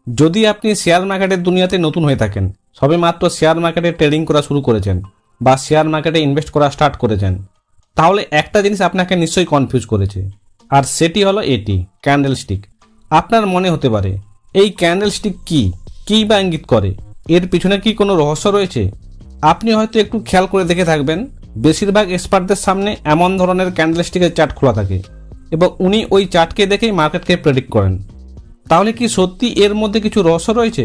যদি আপনি শেয়ার মার্কেটের দুনিয়াতে নতুন হয়ে থাকেন, সবেমাত্র শেয়ার মার্কেটে ট্রেডিং করা শুরু করেছেন বা শেয়ার মার্কেটে ইনভেস্ট করা স্টার্ট করেছেন, তাহলে একটা জিনিস আপনাকে নিশ্চয়ই কনফিউজ করেছে, আর সেটি হলো এটি ক্যান্ডেলস্টিক। আপনার মনে হতে পারে এই ক্যান্ডেলস্টিক কী বা ইঙ্গিত করে, এর পিছনে কি কোনো রহস্য রয়েছে? আপনি হয়তো একটু খেয়াল করে দেখে থাকবেন, বেশিরভাগ এক্সপার্টদের সামনে এমন ধরনের ক্যান্ডেলস্টিকের চার্ট খোলা থাকে এবং উনি ওই চার্টকে দেখেই মার্কেটকে প্রেডিক্ট করেন। তাহলে কি সত্যি এর মধ্যে কিছু রহস্য রয়েছে?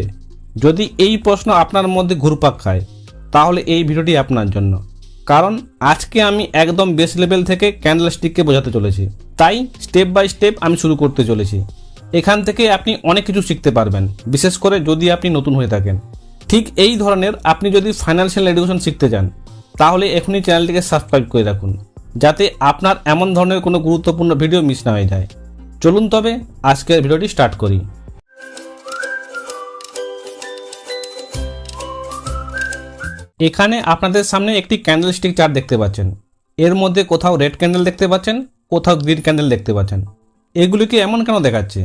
যদি এই প্রশ্ন আপনার মধ্যে ঘুরপাক খায়, তাহলে এই ভিডিওটি আপনার জন্য। কারণ আজকে আমি একদম বেস লেভেল থেকে ক্যান্ডেলস্টিককে বোঝাতে চলেছি, তাই স্টেপ বাই স্টেপ আমি শুরু করতে চলেছি। এখান থেকে আপনি অনেক কিছু শিখতে পারবেন, বিশেষ করে যদি আপনি নতুন হয়ে থাকেন। ঠিক এই ধরনের আপনি যদি ফাইন্যান্সিয়াল এডুকেশন শিখতে চান, তাহলে এখনই চ্যানেলটিকে সাবস্ক্রাইব করে রাখুন, যাতে আপনার এমন ধরনের কোনো গুরুত্বপূর্ণ ভিডিও মিস না হয়ে যায়। চলুন তবে আজকের ভিডিওটি স্টার্ট করি। এখানে আপনাদের সামনে একটি ক্যান্ডেলস্টিক চার্ট দেখতে পাচ্ছেন। এর মধ্যে কোথাও রেড ক্যান্ডেল দেখতে পাচ্ছেন, কোথাও গ্রিন ক্যান্ডেল দেখতে পাচ্ছেন। এগুলিকে এমন কেন দেখাচ্ছে,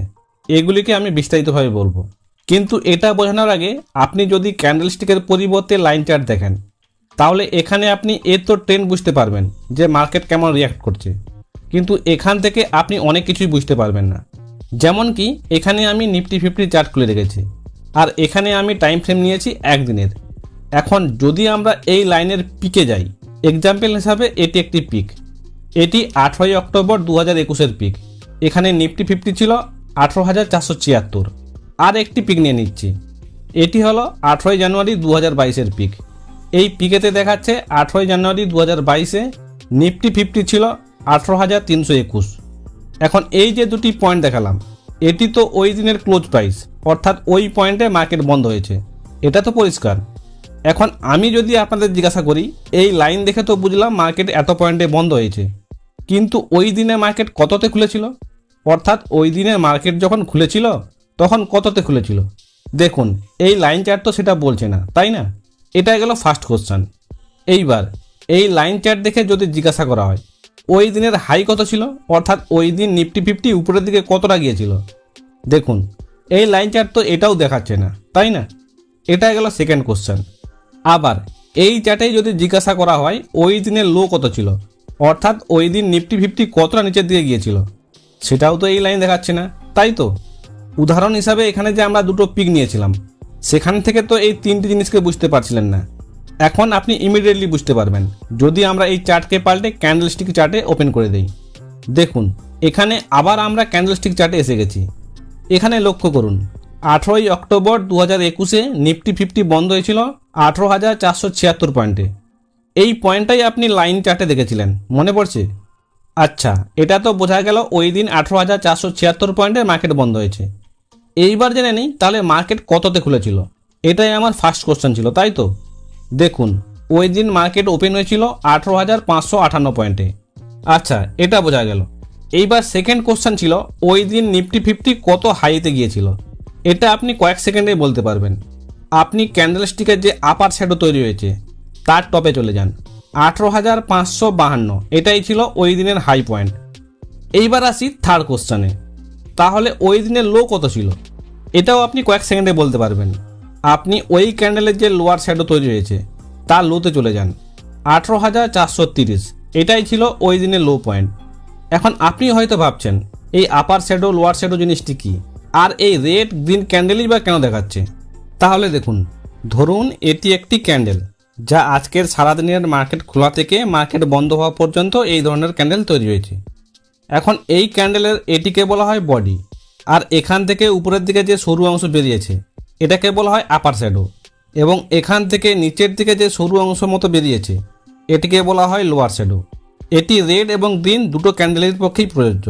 এগুলিকে আমি বিস্তারিতভাবে বলবো। কিন্তু এটা বোঝানোর আগে আপনি যদি ক্যান্ডেলস্টিকের পরিবর্তে লাইন চার্ট দেখেন, তাহলে এখানে আপনি এর তো ট্রেন্ড বুঝতে পারবেন যে মার্কেট কেমন রিয়াক্ট করছে, কিন্তু এখান থেকে আপনি অনেক কিছুই বুঝতে পারবেন না। যেমন কি এখানে আমি নিফটি 50 চার্ট খুলে রেখেছি, আর এখানে আমি টাইম ফ্রেম নিয়েছি একদিনের। এখন যদি আমরা এই লাইনের পিকে যাই, এক্সাম্পল হিসাবে এটি একটি পিক, এটি 18 অক্টোবর 2021-এর পিক। এখানে নিফটি 50 ছিল 18,476। আর একটি পিক নিয়ে নিচ্ছি, এটি হলো 18 জানুয়ারি 2022-এর পিক। এই পিকেতে দেখাচ্ছে 18 জানুয়ারি 2022-এ নিফটি 50 ছিল 18,321। এখন এই যে দুটি পয়েন্ট দেখালাম, এটি তো ওই দিনের ক্লোজ প্রাইস, অর্থাৎ ওই পয়েন্টে মার্কেট বন্ধ হয়েছে, এটা তো পরিষ্কার। এখন আমি যদি আপনাদের জিজ্ঞাসা করি, এই লাইন দেখে তো বুঝলাম মার্কেট এত পয়েন্টে বন্ধ হয়েছে, কিন্তু ওই দিনে মার্কেট কততে খুলেছিল? অর্থাৎ ওই দিনে মার্কেট যখন খুলেছিল তখন কততে খুলেছিল? দেখুন এই লাইন চার্ট তো সেটা বলছে না, তাই না? এটা গেল ফার্স্ট কোশ্চেন। এইবার এই লাইন চার্ট দেখে যদি জিজ্ঞাসা করা হয় ওই দিনের হাই কত ছিল, অর্থাৎ ওই দিন নিফটি 50 উপরের দিকে কতটা গিয়েছিল, দেখুন এই লাইন চার্ট তো এটাও দেখাচ্ছে না, তাই না? এটা গেল সেকেন্ড কোশ্চেন। আবার এই চার্টেই যদি জিজ্ঞাসা করা হয় ওই দিনের লো কত ছিল, অর্থাৎ ওই দিন নিফটি 50 কতটা নিচের দিকে গিয়েছিল, সেটাও তো এই লাইন দেখাচ্ছে না, তাই তো? উদাহরণ হিসাবে এখানে যে আমরা দুটো পিক নিয়েছিলাম, সেখান থেকে তো এই তিনটি জিনিসকে বুঝতে পারছিলেন না। এখন আপনি ইমিডিয়েটলি বুঝতে পারবেন যদি আমরা এই চার্টকে পাল্টে ক্যান্ডেলস্টিক চার্টে ওপেন করে দেই। দেখুন এখানে আবার আমরা ক্যান্ডেলস্টিক চার্টে এসে গেছি। এখানে লক্ষ্য করুন, 18 অক্টোবর 2021-এ নিফটি 50 বন্ধ হয়েছিল 18,476 পয়েন্টে। এই পয়েন্টটাই আপনি লাইন চার্টে দেখেছিলেন, মনে পড়ছে? আচ্ছা, এটা তো বোঝা গেল ওই দিন 18,476 পয়েন্টে মার্কেট বন্ধ হয়েছে। এইবার জেনে নিই তাহলে মার্কেট কততে খুলেছিল। এটাই আমার ফার্স্ট কোশ্চেন ছিল, তাই তো? দেখুন ওই দিন মার্কেট ওপেন হয়েছিল 18,558 পয়েন্টে। আচ্ছা, এটা বোঝা গেল। এইবার সেকেন্ড কোশ্চেন ছিল ওই দিন নিফটি 50 কত হাইতে গিয়েছিল। এটা আপনি কয়েক সেকেন্ডে বলতে পারবেন। আপনি ক্যান্ডেলস্টিকের যে আপার শ্যাডো তৈরি হয়েছে তার টপে চলে যান, 18,552, এটাই ছিল ওই দিনের হাই পয়েন্ট। এইবার আসি থার্ড কোশ্চেনে, তাহলে ওই দিনের লো কত ছিল? এটাও আপনি কয়েক সেকেন্ডে বলতে পারবেন। আপনি ওই ক্যান্ডেলের যে লোয়ার শ্যাডো তৈরি হয়েছে তার লোতে চলে যান, 18,430, এটাই ছিল ওই দিনের লো পয়েন্ট। এখন আপনি হয়তো ভাবছেন এই আপার শ্যাডো লোয়ার শ্যাডো জিনিসটি কী, আর এই রেড গ্রিন ক্যান্ডেলই বা কেন দেখাচ্ছে? তাহলে দেখুন, ধরুন এটি একটি ক্যান্ডেল যা আজকের সারাদিনের মার্কেট খোলা থেকে মার্কেট বন্ধ হওয়া পর্যন্ত এই ধরনের ক্যান্ডেল তৈরি হয়েছে। এখন এই ক্যান্ডেলের এটিকে বলা হয় বডি, আর এখান থেকে উপরের দিকে যে সরু অংশ বেরিয়েছে এটাকে বলা হয় আপার শ্যাডো, এবং এখান থেকে নিচের দিকে যে সরু অংশ মতো বেরিয়েছে এটিকে বলা হয় লোয়ার শ্যাডো। এটি রেড এবং গ্রিন দুটো ক্যান্ডেলের পক্ষেই প্রযোজ্য,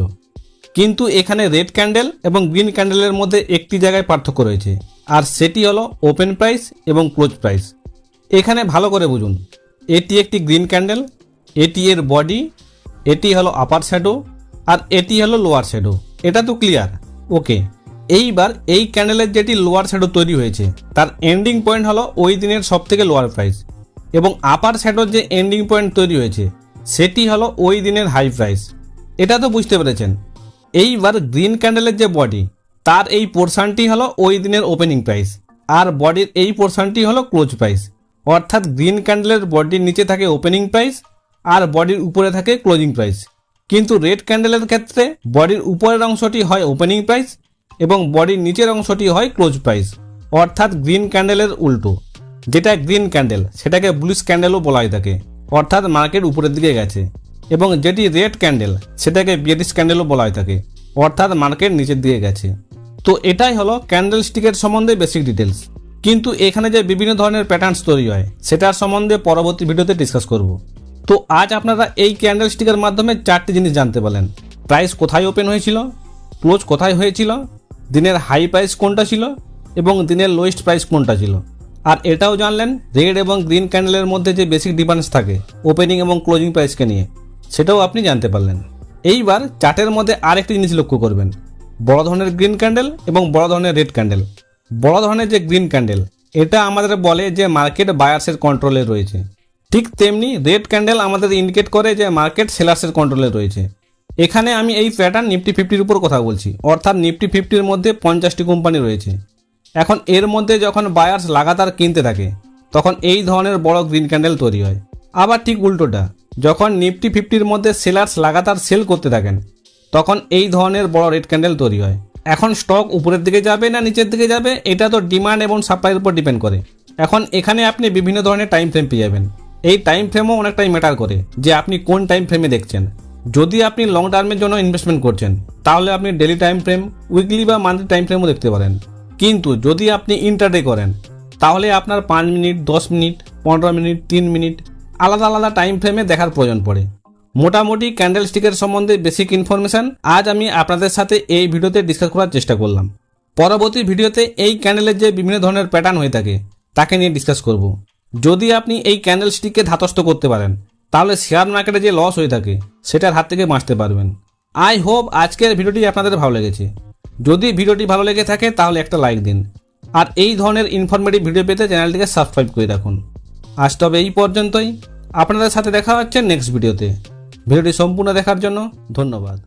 কিন্তু এখানে রেড ক্যান্ডেল এবং গ্রিন ক্যান্ডেলের মধ্যে একটি জায়গায় পার্থক্য রয়েছে, আর সেটি হলো ওপেন প্রাইস এবং ক্লোজ প্রাইস। এখানে ভালো করে বুঝুন, এটি একটি গ্রিন ক্যান্ডেল, এটি এর বডি, এটি হলো আপার শ্যাডো, আর এটি হলো লোয়ার শ্যাডো। এটা তো ক্লিয়ার? ওকে। এইবার এই ক্যান্ডেলের যেটি লোয়ার শ্যাডো তৈরি হয়েছে তার এন্ডিং পয়েন্ট হলো ওই দিনের সবথেকে লোয়ার প্রাইস, এবং আপার শ্যাডোর যে এন্ডিং পয়েন্ট তৈরি হয়েছে সেটি হলো ওই দিনের হাই প্রাইস। এটা তো বুঝতে পেরেছেন। এইবার গ্রিন ক্যান্ডেলের যে বডি, তার এই পোর্শনটি হলো ওই দিনের ওপেনিং প্রাইস, আর বডির এই পোর্শনটি হলো ক্লোজ প্রাইস। অর্থাৎ গ্রিন ক্যান্ডেলের বডির নিচে থাকে ওপেনিং প্রাইস আর বডির উপরে থাকে ক্লোজিং প্রাইস। কিন্তু রেড ক্যান্ডেলের ক্ষেত্রে বডির উপরের অংশটি হয় ওপেনিং প্রাইস এবং বডির নিচের অংশটি হয় ক্লোজ প্রাইস। অর্থাৎ গ্রিন ক্যান্ডেলের উল্টো। যেটা গ্রিন ক্যান্ডেল সেটাকে ব্লুইশ ক্যান্ডেলও বলা হয়ে থাকে, অর্থাৎ মার্কেট উপরের দিকে গেছে। এবং যেটি রেড ক্যান্ডেল সেটাকে বিয়ারিশ ক্যান্ডেলও বলা হয়ে থাকে, অর্থাৎ মার্কেট নিচের দিকে গেছে। তো এটাই হলো ক্যান্ডেল স্টিকের সম্বন্ধে বেসিক ডিটেলস। কিন্তু এখানে যে বিভিন্ন ধরনের প্যাটার্নস তৈরি হয় সেটার সম্বন্ধে পরবর্তী ভিডিওতে ডিসকাস করব। তো আজ আপনারা এই ক্যান্ডেল স্টিকের মাধ্যমে 4টি জিনিস জানতে পারলেন। প্রাইস কোথায় ওপেন হয়েছিল, ক্লোজ কোথায় হয়েছিল, দিনের হাই প্রাইস কোনটা ছিল এবং দিনের লোয়েস্ট প্রাইস কোনটা ছিল। আর এটাও জানলেন রেড এবং গ্রিন ক্যান্ডেলের মধ্যে যে বেসিক ডিফারেন্স থাকে ওপেনিং এবং ক্লোজিং প্রাইসকে নিয়ে, সেটাও আপনি জানতে পারলেন। এইবার চার্টের মধ্যে আরেকটি জিনিস লক্ষ্য করবেন, বড় ধরনের গ্রিন ক্যান্ডেল এবং বড় ধরনের রেড ক্যান্ডেল। বড় ধরনের যে গ্রিন ক্যান্ডেল এটা আমাদের বলে যে মার্কেট বায়ার্সের কন্ট্রোলে রয়েছে, ঠিক তেমনি রেড ক্যান্ডেল আমাদের ইন্ডিকেট করে যে মার্কেট সেলার্সের কন্ট্রোলে রয়েছে। এখানে আমি এই প্যাটার্ন নিফটি 50-র উপর কথা বলছি, অর্থাৎ নিফটি 50-র মধ্যে 50টি কোম্পানি রয়েছে। এখন এর মধ্যে যখন বায়ার্স লাগাতার কিনতে থাকে তখন এই ধরনের বড় গ্রিন ক্যান্ডেল তৈরি হয়। আবার ঠিক উল্টোটা, যখন নিফটি 50-র মধ্যে সেলার্স লাগাতার সেল করতে থাকেন তখন এই ধরনের বড় রেড ক্যান্ডেল তৈরি হয়। এখন স্টক উপরের দিকে যাবে না নিচের দিকে যাবে এটা তো ডিমান্ড এবং সাপ্লাইয়ের উপর ডিপেন্ড করে। এখন এখানে আপনি বিভিন্ন ধরনের টাইম ফ্রেম পেয়ে যাবেন। এই টাইম ফ্রেমও অনেকটাই ম্যাটার করে যে আপনি কোন টাইম ফ্রেমে দেখছেন। যদি আপনি লং টার্মের জন্য ইনভেস্টমেন্ট করছেন তাহলে আপনি ডেলি টাইম ফ্রেম, উইকলি বা মান্থলি টাইম ফ্রেমও দেখতে পারেন। কিন্তু যদি আপনি ইন্ট্রাডে করেন তাহলে আপনার 5 মিনিট, 10 মিনিট, 15 মিনিট, 3 মিনিট আলাদা আলাদা টাইম ফ্রেমে দেখার প্রয়োজন পড়ে। মোটামুটি ক্যান্ডেল স্টিকের সম্বন্ধে বেসিক ইনফরমেশন আজ আমি আপনাদের সাথে এই ভিডিওতে ডিসকাস করার চেষ্টা করলাম। পরবর্তী ভিডিওতে এই ক্যান্ডেলের যে বিভিন্ন ধরনের প্যাটার্ন হয়ে থাকে তাকে নিয়ে ডিসকাস করব। যদি আপনি এই ক্যান্ডেল স্টিককে ধাতস্থ করতে পারেন তাহলে শেয়ার মার্কেটে যে লস হয়ে থাকে সেটার হাত থেকে বাঁচতে পারবেন। আই হোপ আজকের ভিডিওটি আপনাদের ভালো লেগেছে। যদি ভিডিওটি ভালো লেগে থাকে তাহলে একটা লাইক দিন, আর এই ধরনের ইনফরমেটিভ ভিডিও পেতে চ্যানেলটিকে সাবস্ক্রাইব করে রাখুন। আজ তবে এই পর্যন্তই, আপনাদের সাথে দেখা হচ্ছে নেক্সট ভিডিওতে। ভিডিওটি সম্পূর্ণ দেখার জন্য ধন্যবাদ।